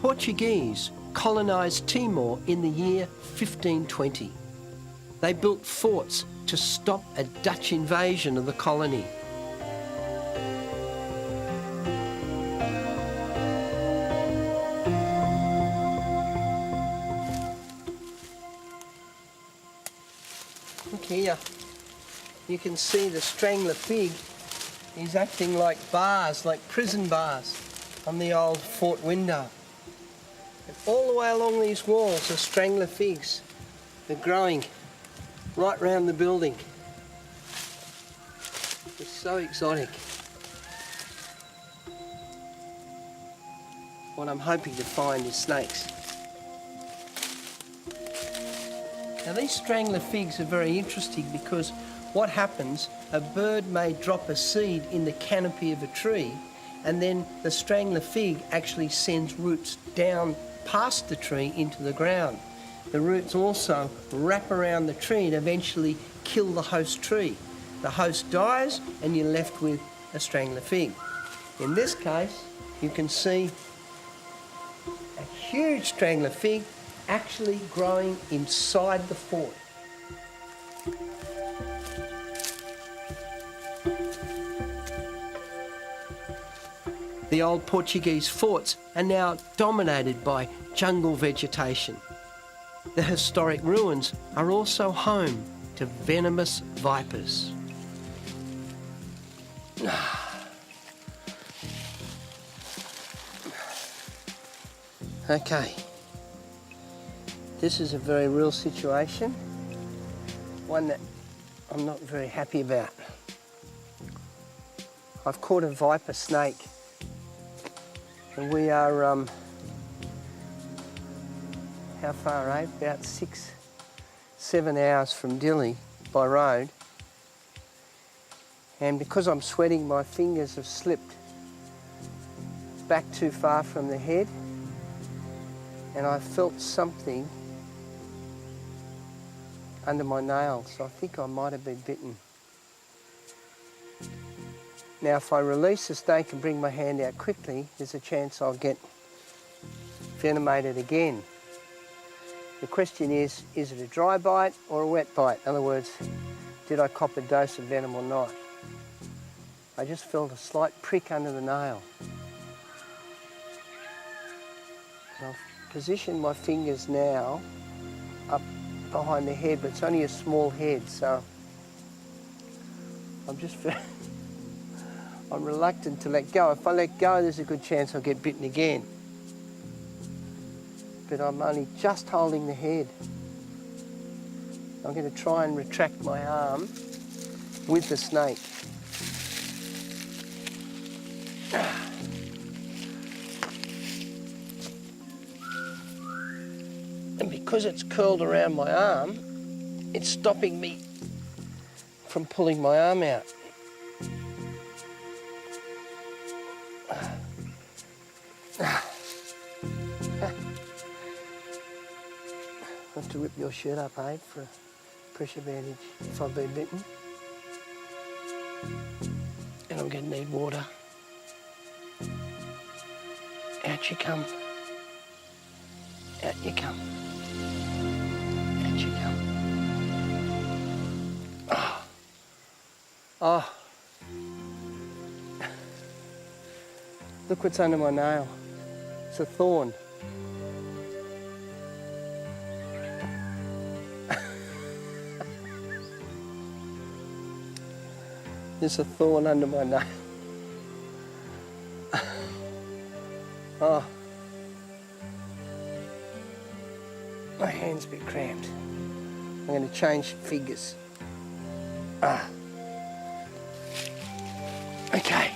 Portuguese colonised Timor in the year 1520. They built forts to stop a Dutch invasion of the colony. Look here, you can see the strangler fig is acting like bars, like prison bars, on the old fort window. And all the way along these walls are strangler figs. They're growing right round the building. It's so exotic. What I'm hoping to find is snakes. Now these strangler figs are very interesting because what happens, a bird may drop a seed in the canopy of a tree and then the strangler fig actually sends roots down past the tree into the ground. The roots also wrap around the tree and eventually kill the host tree. The host dies and you're left with a strangler fig. In this case, you can see a huge strangler fig actually growing inside the fort. The old Portuguese forts are now dominated by jungle vegetation. The historic ruins are also home to venomous vipers. Okay, this is a very real situation, one that I'm not very happy about. I've caught a viper snake and we are, how far, eh? About 6-7 hours from Dili by road. And because I'm sweating, my fingers have slipped back too far from the head and I felt something under my nail, so I think I might have been bitten. Now if I release the snake and bring my hand out quickly, there's a chance I'll get venomated again. The question is it a dry bite or a wet bite? In other words, did I cop a dose of venom or not? I just felt a slight prick under the nail. I've positioned my fingers now up behind the head, but it's only a small head, so I'm reluctant to let go. If I let go, there's a good chance I'll get bitten again. But I'm only just holding the head. I'm going to try and retract my arm with the snake. And because it's curled around my arm, it's stopping me from pulling my arm out. Have to rip your shirt up, eh, for a pressure bandage if I've been bitten. And I'm going to need water. Out you come. Out you come. Out you come. Oh. Oh. Look what's under my nail. It's a thorn. There's a thorn under my nail. Oh. My hand's a bit cramped. I'm going to change fingers. Ah. Okay.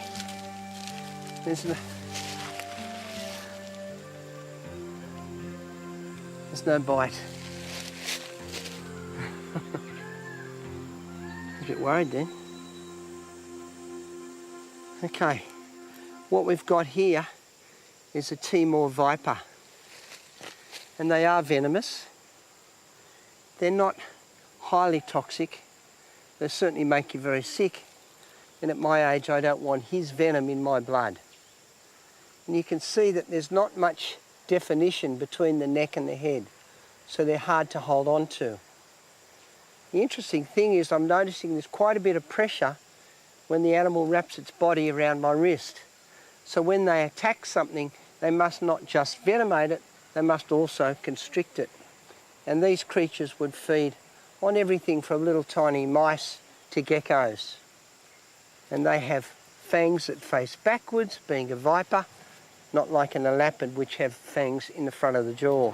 There's no bite. A bit worried then. Okay, what we've got here is a Timor viper, and they are venomous. They're not highly toxic. They certainly make you very sick, and at my age I don't want his venom in my blood. And you can see that there's not much definition between the neck and the head, so they're hard to hold on to. The interesting thing is I'm noticing there's quite a bit of pressure when the animal wraps its body around my wrist. So when they attack something, they must not just venomate it, they must also constrict it. And these creatures would feed on everything from little tiny mice to geckos. And they have fangs that face backwards, being a viper, not like an elapid which have fangs in the front of the jaw.